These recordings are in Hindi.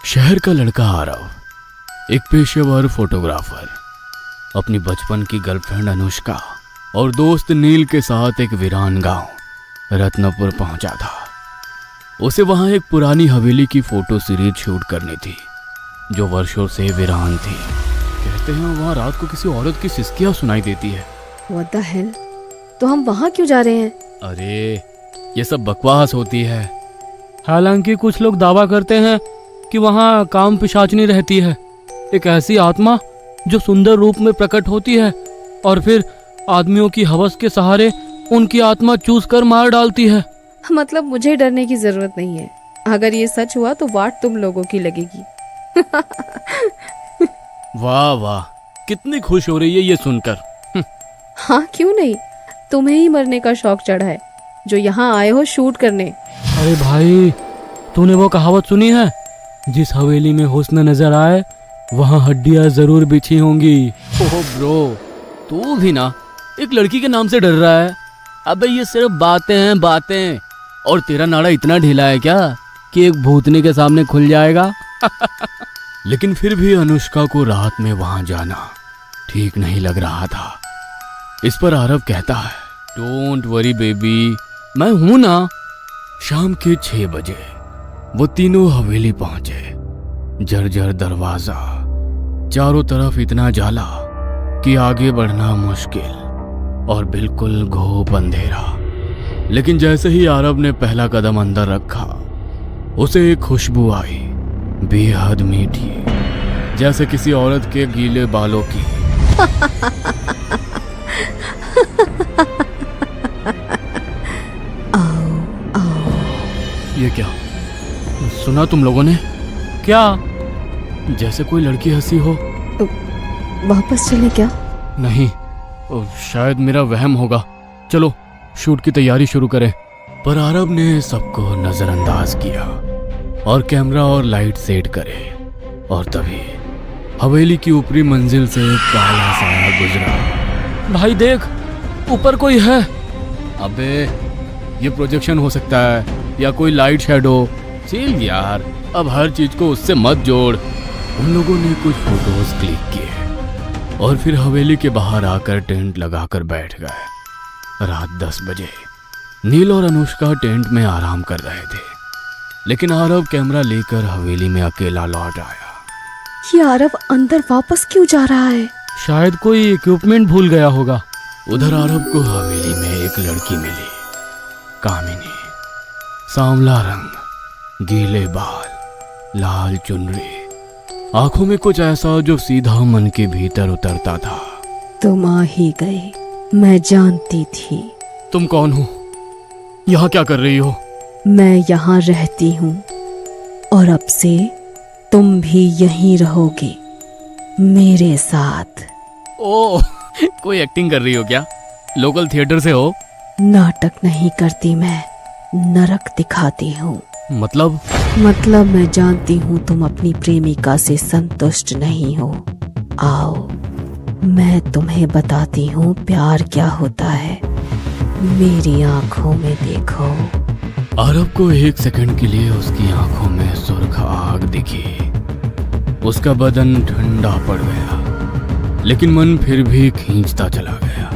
शहर का लड़का आरव एक पेशेवर फोटोग्राफर अपनी बचपन की गर्लफ्रेंड अनुष्का और दोस्त नील के साथ एक वीरान गांव रत्नपुर पहुंचा था। उसे वहां एक पुरानी हवेली की फोटो सीरीज शूट करनी थी जो वर्षों से वीरान थी। कहते हैं वहां रात को किसी औरत की सिसकियां सुनाई देती है। What the hell? तो हम वहाँ क्यों जा रहे हैं? अरे ये सब बकवास होती है। हालांकि कुछ लोग दावा करते हैं कि वहाँ काम पिशाचनी रहती है, एक ऐसी आत्मा जो सुंदर रूप में प्रकट होती है और फिर आदमियों की हवस के सहारे उनकी आत्मा चूस कर मार डालती है। मतलब मुझे डरने की जरूरत नहीं है। अगर ये सच हुआ तो वाट तुम लोगों की लगेगी। वाह वाह, कितनी खुश हो रही है ये सुनकर। हाँ क्यों नहीं, तुम्हें ही मरने का शौक चढ़ा है जो यहाँ आए हो शूट करने। अरे भाई, तूने वो कहावत सुनी है, जिस हवेली में हुस्न नजर आए वहाँ हड्डियाँ जरूर बिछी होंगी। ओह ब्रो, तू भी ना एक लड़की के नाम से डर रहा है। अबे ये सिर्फ बातें हैं बातें, और तेरा नाड़ा इतना ढीला है क्या कि एक भूतनी के सामने खुल जाएगा। लेकिन फिर भी अनुष्का को रात में वहां जाना ठीक नहीं लग रहा था। इस पर आरव कहता है, डोंट वरी बेबी, मैं हूं ना। शाम के 6 बजे वो तीनों हवेली पहुंचे। जर्जर दरवाजा, चारों तरफ इतना जाला कि आगे बढ़ना मुश्किल और बिल्कुल घोप अंधेरा। लेकिन जैसे ही आरव ने पहला कदम अंदर रखा, उसे एक खुशबू आई, बेहद मीठी, जैसे किसी औरत के गीले बालों की। ये क्या सुना तुम लोगों ने? क्या? जैसे कोई लड़की हंसी हो। वापस चले क्या? नहीं, शायद मेरा वहम होगा। चलो शूट की तैयारी शुरू करें। पर आरव ने सबको नजरअंदाज किया और कैमरा और लाइट सेट करे। और तभी हवेली की ऊपरी मंजिल से एक काला साया गुजरा। भाई देख, ऊपर कोई है। अबे ये प्रोजेक्शन हो सकता है या कोई लाइट शैडो। चल यार, अब हर चीज को उससे मत जोड़। उन लोगों ने कुछ फोटोज क्लिक किए और फिर हवेली के बाहर आकर टेंट लगाकर बैठ गए। रात 10 बजे नील और अनुष्का टेंट में आराम कर रहे थे, लेकिन आरव कैमरा लेकर हवेली में अकेला लौट आया। ये आरव अंदर वापस क्यों जा रहा है? शायद कोई इक्विपमेंट भूल गया होगा। उधर आरव को हवेली में एक लड़की मिली, कामिनी। सांवला रंग, गीले बाल, लाल चुनरी, आंखों में कुछ ऐसा जो सीधा मन के भीतर उतरता था। तुम आ ही गए, मैं जानती थी। तुम कौन हो? यहाँ क्या कर रही हो? मैं यहाँ रहती हूँ और अब से तुम भी यहीं रहोगे मेरे साथ। ओह, कोई एक्टिंग कर रही हो क्या? लोकल थिएटर से हो? नाटक नहीं करती मैं, नरक दिखाती हूँ। मतलब मैं जानती हूँ तुम अपनी प्रेमिका से संतुष्ट नहीं हो। आओ मैं तुम्हें बताती हूँ प्यार क्या होता है। मेरी आंखों में देखो। आरव को 1 सेकंड के लिए उसकी आंखों में सुर्ख आग दिखी। उसका बदन ठंडा पड़ गया, लेकिन मन फिर भी खींचता चला गया।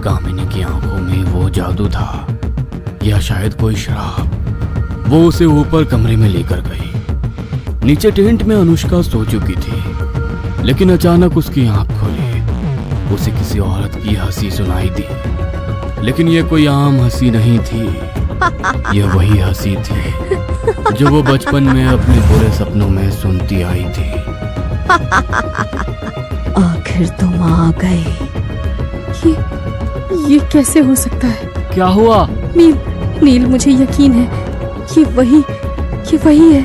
कामिनी की आंखों में वो जादू था या शायद कोई शराब। वो उसे ऊपर कमरे में लेकर गई। नीचे टेंट में अनुष्का सो चुकी थी, लेकिन अचानक उसकी आंख खुली। उसे किसी औरत की हंसी सुनाई दी, लेकिन ये कोई आम हंसी नहीं थी। यह वही हंसी थी जो वो बचपन में अपने बुरे सपनों में सुनती आई थी। आखिर तुम आ गए। ये कैसे हो सकता है? क्या हुआ? नील, मुझे यकीन है ये वही है,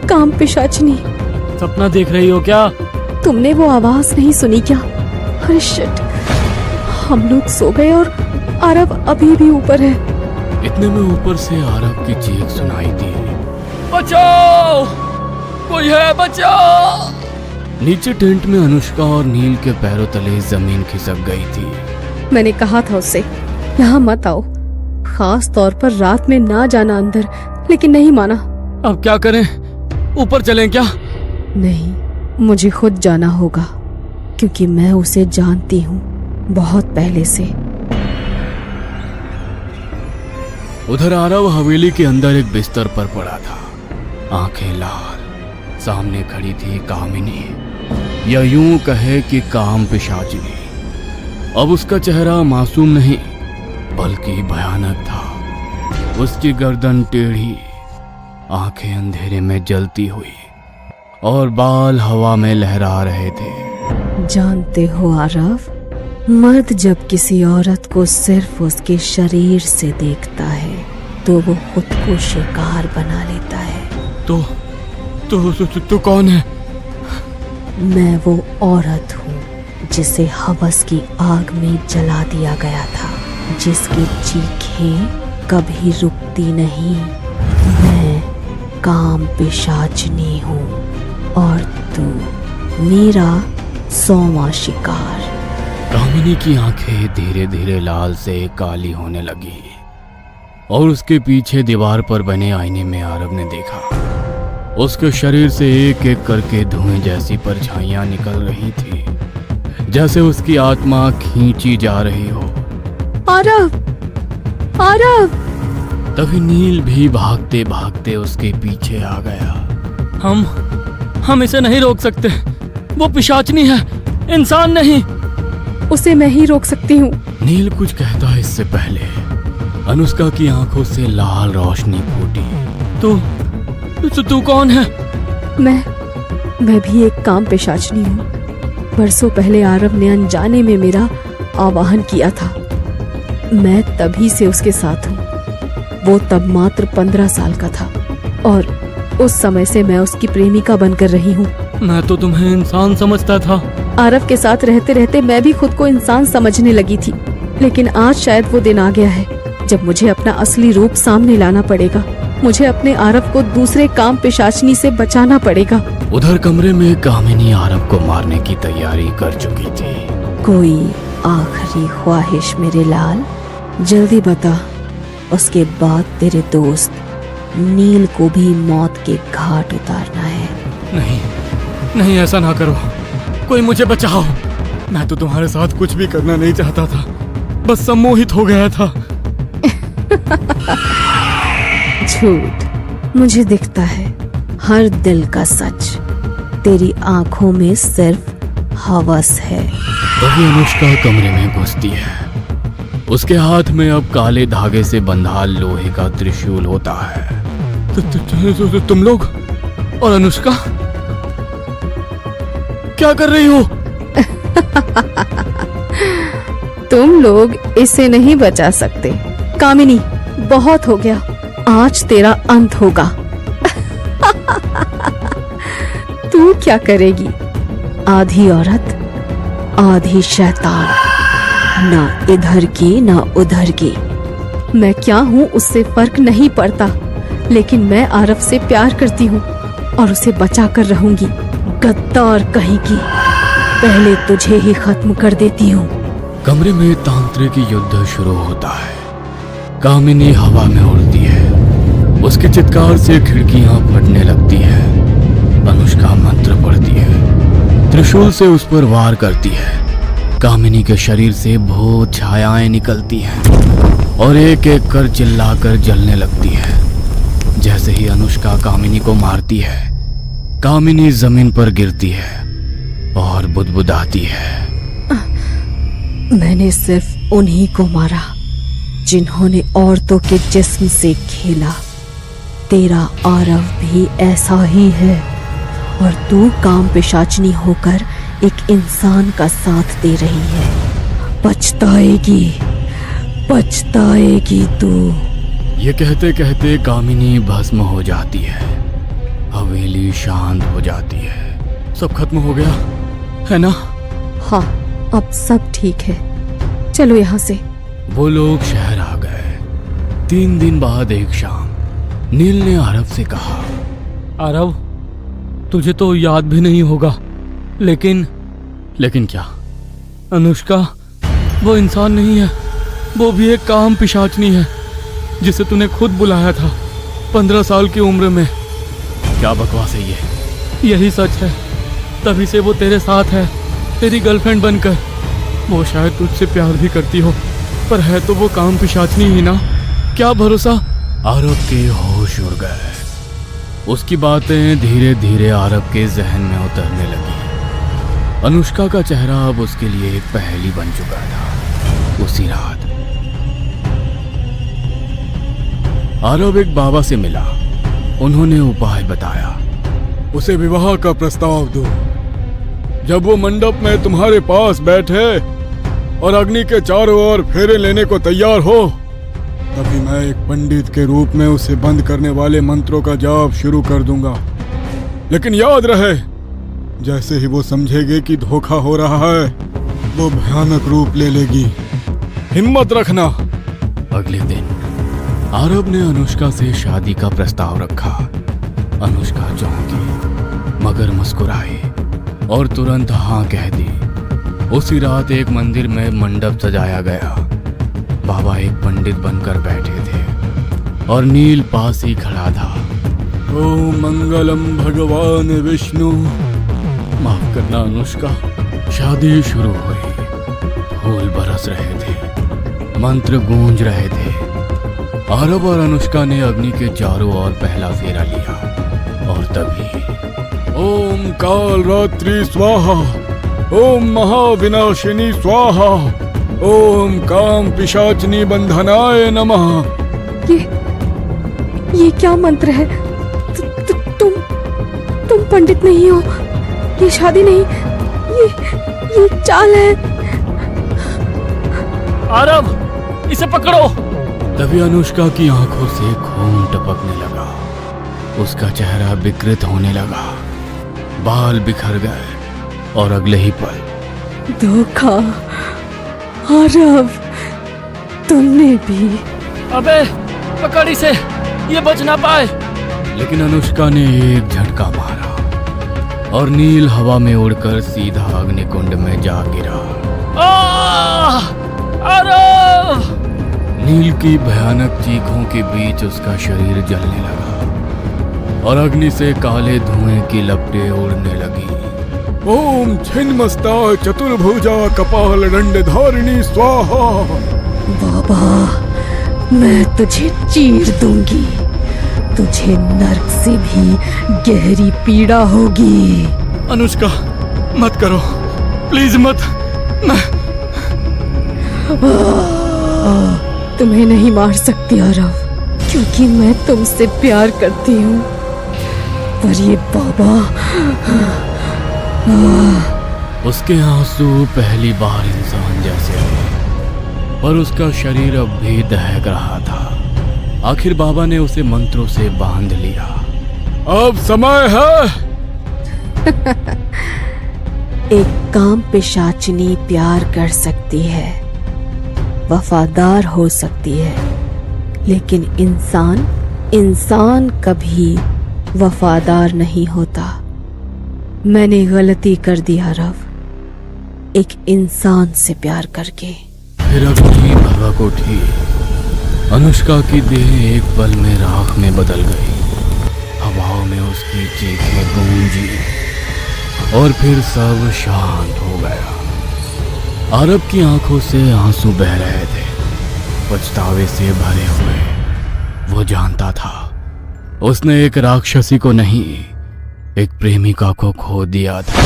काम पिशाचनी। सपना देख रही हो क्या? तुमने वो आवाज नहीं सुनी क्या? अरे शिट, हम लोग सो गए और आरव अभी भी ऊपर है। इतने में ऊपर से आरव की चीख सुनाई दी, बचाओ, कोई है, बचाओ। नीचे टेंट में अनुष्का और नील के पैरों तले जमीन खिसक गई थी। मैंने कहा था उससे यहाँ मत आओ, खास तौर पर रात में ना जाना अंदर, लेकिन नहीं माना। अब क्या करें? ऊपर चलें क्या? नहीं, मुझे खुद जाना होगा, क्योंकि मैं उसे जानती हूँ बहुत पहले से। उधर आरव हवेली के अंदर एक बिस्तर पर पड़ा था, आंखें लाल। सामने खड़ी थी कामिनी, या यूं कहे कि काम पिशाचिनी। अब उसका चेहरा मासूम नहीं बल्कि भयानक था। उसकी गर्दन टेढ़ी, आंखें अंधेरे में जलती हुई और बाल हवा में लहरा रहे थे। जानते हो आरव, मर्द जब किसी औरत को सिर्फ उसके शरीर से देखता है तो वो खुद को शिकार बना लेता है। तो कौन है? मैं वो औरत हूँ जिसे हवस की आग में जला दिया गया था, जिसकी चीखें कभी रुकती नहीं। मैं काम पिशाचनी हूँ और तू मेरा 100वां शिकार। कामिनी की आंखें धीरे धीरे लाल से काली होने लगी और उसके पीछे दीवार पर बने आईने में आरव ने देखा। उसके शरीर से एक एक करके धुएं जैसी परछाइयां निकल रही थी, जैसे उसकी आत्मा खींची जा रही हो। आरव, आरव! तभी नील भी भागते भागते उसके पीछे आ गया। हम इसे नहीं रोक सकते। वो पिशाचनी है, इंसान नहीं। उसे मैं ही रोक सकती हूँ। नील कुछ कहता है इससे पहले अनुष्का की आंखों से लाल रोशनी फूटी। तू कौन है? मैं भी एक काम पिशाचनी हूँ। बरसों पहले आरव ने अनजाने में मेरा आवाहन किया था। मैं तभी से उसके साथ हूँ। वो तब मात्र 15 साल का था और उस समय से मैं उसकी प्रेमिका बनकर रही हूँ। मैं तो तुम्हें इंसान समझता था। आरव के साथ रहते रहते मैं भी खुद को इंसान समझने लगी थी, लेकिन आज शायद वो दिन आ गया है जब मुझे अपना असली रूप सामने लाना पड़ेगा। मुझे अपने आरव को दूसरे काम पिशाचनी से बचाना पड़ेगा। उधर कमरे में कामिनी आरव को मारने की तैयारी कर चुकी थी। कोई आखिरी ख्वाहिश मेरे लाल? जल्दी बता, उसके बाद तेरे दोस्त नील को भी मौत के घाट उतारना है। नहीं, ऐसा ना करो। कोई मुझे बचाओ। मैं तो तुम्हारे साथ कुछ भी करना नहीं चाहता था, बस सम्मोहित हो गया था। झूठ, मुझे दिखता है हर दिल का सच। तेरी आंखों में सिर्फ हवस है। तभी अनुष्का कमरे में घुसती है। उसके हाथ में अब काले धागे से बंधा लोहे का त्रिशूल होता है। तुम लोग और अनुष्का क्या कर रही हो? तुम लोग इसे नहीं बचा सकते। कामिनी, बहुत हो गया। आज तेरा अंत होगा। तू क्या करेगी? आधी औरत, आधी शैतान, ना इधर की ना उधर की। मैं क्या हूँ उससे फर्क नहीं पड़ता, लेकिन मैं आरव से प्यार करती हूँ और उसे बचा कर रहूंगी। गद्दार कहीं की, पहले तुझे ही खत्म कर देती हूँ। कमरे में तांत्रिक युद्ध शुरू होता है। कामिनी हवा में उड़ती है, उसके चित्कार से खिड़कियां फटने लगती है। अनुष्का मंत्र पढ़ती है, त्रिशूल से उस पर वार करती है। कामिनी के शरीर से भूत छायाएं निकलती हैं और एक एक कर चिल्लाकर जलने लगती है। जैसे ही अनुष्का कामिनी को मारती है, कामिनी जमीन पर गिरती है और बुदबुदाती है। मैंने सिर्फ उन्हीं को मारा जिन्होंने औरतों के जिस्म से खेला। तेरा आरव भी ऐसा ही है और तू काम पिशाचनी होकर एक इंसान का साथ दे रही है। पछताएगी, पछताएगी तू। ये कहते कहते कामिनी भस्म हो जाती है। हवेली शांत हो जाती है। सब खत्म हो गया है ना? हाँ, अब सब ठीक है। चलो यहाँ से। वो लोग शहर आ गए। 3 दिन बाद एक शाम नील ने आरव से कहा, आरव, तुझे तो याद भी नहीं होगा, लेकिन क्या? अनुष्का वो इंसान नहीं है, वो भी एक काम पिशाचनी है जिसे तूने खुद बुलाया था 15 साल की उम्र में। क्या बकवास है ये? यही सच है, तभी से वो तेरे साथ है, तेरी गर्लफ्रेंड बनकर। वो शायद तुझसे प्यार भी करती हो, पर है तो वो काम पिशाचनी ही ना। क्या भरोसा। आरब के होश उड़ गए। उसकी बातें धीरे धीरे आरब के जहन में उतरने लगी। अनुष्का का चेहरा अब उसके लिए एक पहेली बन चुका था। उसी रात आरब एक बाबा से मिला। उन्होंने उपाय बताया। उसे विवाह का प्रस्ताव दो। जब वो मंडप में तुम्हारे पास बैठे और अग्नि के चारों ओर फेरे लेने को तैयार हो, तभी मैं एक पंडित के रूप में उसे बंद करने वाले मंत्रों का जाप शुरू कर दूंगा। लेकिन याद रहे, जैसे ही वो समझेगी कि धोखा हो रहा है, वो भयानक रूप ले लेगी। हिम्मत रखना। अगले दिन आरब ने अनुष्का से शादी का प्रस्ताव रखा। अनुष्का चौंकी मगर मुस्कुराई और तुरंत हाँ कह दी। उसी रात एक मंदिर में मंडप सजाया गया। बाबा एक पंडित बनकर बैठे थे और नील पास ही खड़ा था। ओम मंगलम भगवान विष्णु। माफ करना अनुष्का। शादी शुरू हुई। फूल बरस रहे थे, मंत्र गूंज रहे थे। आरब और अनुष्का ने अग्नि के चारों ओर पहला फेरा लिया और तभी ओम काल रात्रि स्वाहा, ओम महाविनाशिनी स्वाहा, ओम काम पिशाचनी बंधनाय नमः। ये क्या मंत्र है? तुम पंडित नहीं हो। ये शादी नहीं, ये चाल है। आरब, इसे पकड़ो। तभी अनुष्का की आंखों से खून टपकने लगा। उसका चेहरा विकृत होने लगा, बाल बिखर गए और अगले ही पल धोखा। आरब, तुमने भी। अबे पकड़ इसे, ये बच ना पाए। लेकिन अनुष्का ने एक झटका मारा और नील हवा में उड़कर सीधा अग्निकुंड में जा गिरा। आरब! नील की भयानक चीखों के बीच उसका शरीर जलने लगा और अग्नि से काले धुएं की लपटें उड़ने लगी। ओम छिन्नमस्ता चतुर्भुजा कपाल दंड धारिणी स्वाहा। बाबा, मैं तुझे चीर दूंगी। तुझे नर्क से भी गहरी पीड़ा होगी। अनुष्का, मत करो, प्लीज मत। तुम्हें नहीं मार सकती आरव, क्योंकि मैं तुमसे प्यार करती हूँ। पर ये बाबा, उसके आंसू पहली बार इंसान जैसे थे, पर उसका शरीर अब भी दहक रहा था। आखिर बाबा ने उसे मंत्रों से बांध लिया। अब समय है। एक काम पिशाचिनी प्यार कर सकती है, वफादार हो सकती है, लेकिन इंसान कभी वफादार नहीं होता। मैंने गलती कर दी आरव, एक इंसान से प्यार करके। फिर अग्नि भभक उठी। अनुष्का की देह एक पल में राख में बदल गई। हवाओं में उसकी चीखें गूंजी और फिर सब शांत हो गया। आरब की आंखों से आंसू बह रहे थे, पछतावे से भरे हुए। वो जानता था उसने एक राक्षसी को नहीं, एक प्रेमिका को खो दिया था।